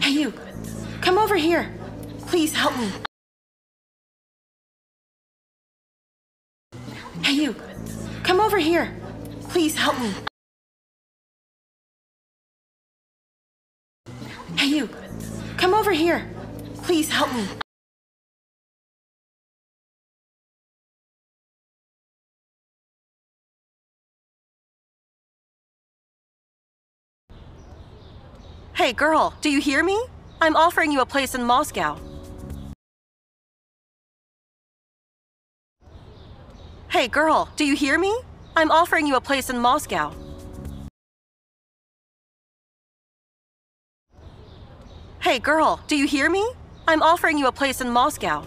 Hey, you. Come over here. Please help me. Hey, you. Come over here. Please help me. Hey, you. Come over here. Please help me. Hey, girl, do you hear me? I'm offering you a place in Moscow. Hey, girl, do you hear me? I'm offering you a place in Moscow. Hey, girl, do you hear me? I'm offering you a place in Moscow.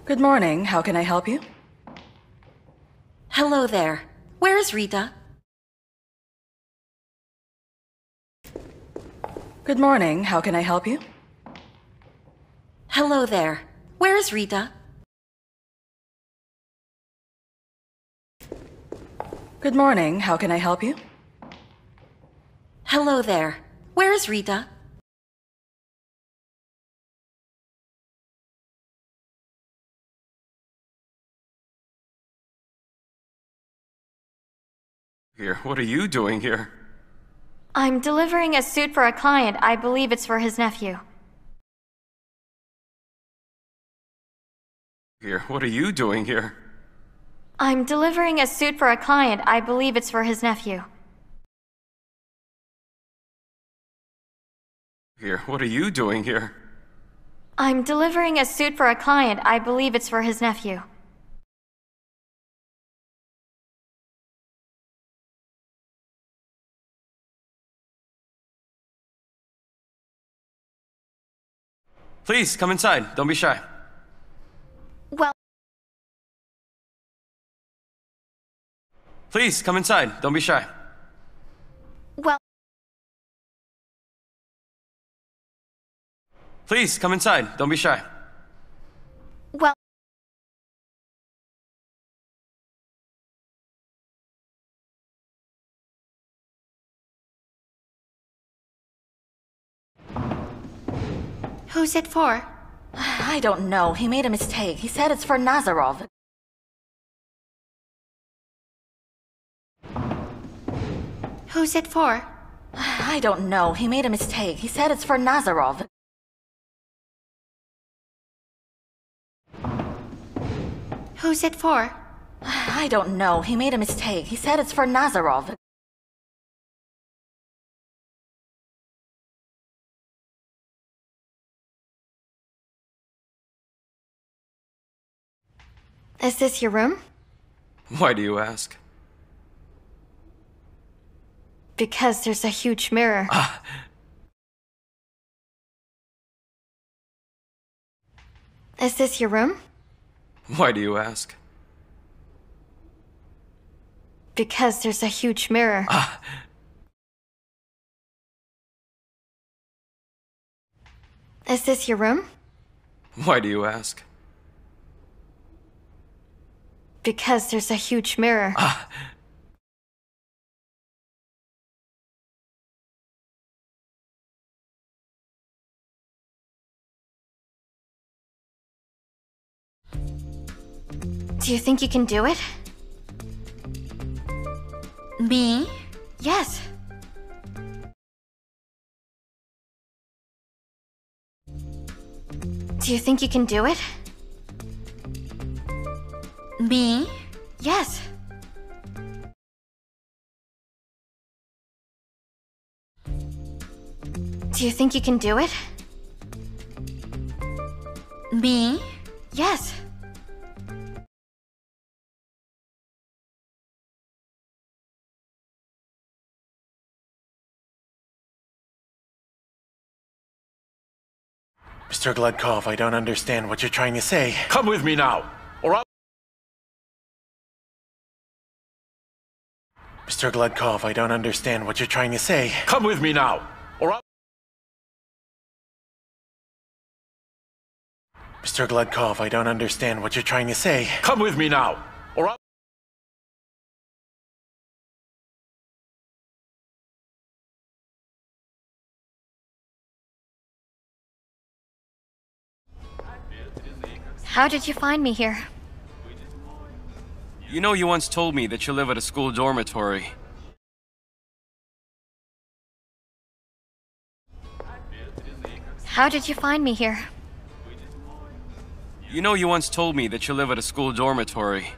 Good morning. How can I help you? Hello there. Where is Rita? Good morning. How can I help you? Hello there. Where is Rita? Good morning. How can I help you? Hello there. Where is Rita? Here, what are you doing here? I'm delivering a suit for a client. I believe it's for his nephew. Here, what are you doing here? I'm delivering a suit for a client. I believe it's for his nephew. Here, what are you doing here? I'm delivering a suit for a client. I believe it's for his nephew. Please, come inside. Don't be shy. Well, Please, come inside. Don't be shy. well, Please, come inside. Don't be shy. well. Who's it for? I don't know. He made a mistake. He said it's for Nazarov. Who's it for? I don't know. He made a mistake. He said it's for Nazarov. Who's it for? I don't know. He made a mistake. He said it's for Nazarov. Is this your room? Why do you ask? Because there's a huge mirror. Is this your room? Why do you ask? Because there's a huge mirror. Is this your room? Why do you ask? Because there's a huge mirror. Do you think you can do it? Me? Yes. Do you think you can do it? Me? Yes. Do you think you can do it? Me? Yes. Mr. Gledkov, I don't understand what you're trying to say. Come with me now, or I'll... Mr. Gledkov, I don't understand what you're trying to say. Come with me now, or I'll... Mr. Gludkov, I don't understand what you're trying to say. Come with me now, or I'll... How did you find me here? You know, you once told me that you live at a school dormitory. How did you find me here? You know, you once told me that you live at a school dormitory.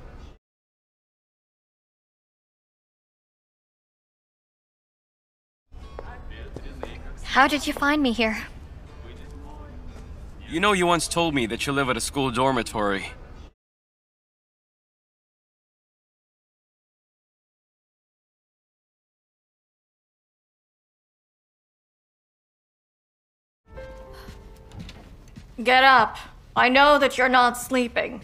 How did you find me here? You know, you once told me that you live at a school dormitory. Get up. I know that you're not sleeping.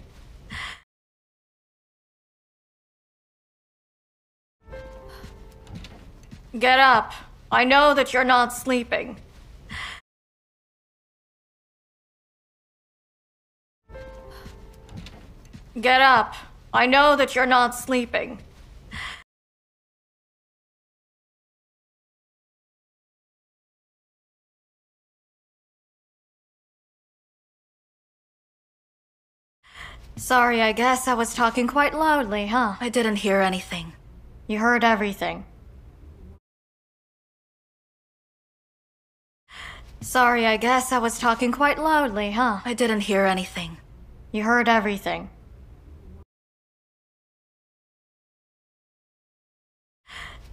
Get up. I know that you're not sleeping. Get up. I know that you're not sleeping. Sorry, I guess I was talking quite loudly, huh? I didn't hear anything. You heard everything. Sorry, I guess I was talking quite loudly, huh? I didn't hear anything. You heard everything.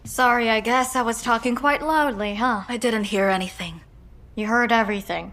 Sorry, I guess I was talking quite loudly, huh? I didn't hear anything. You heard everything.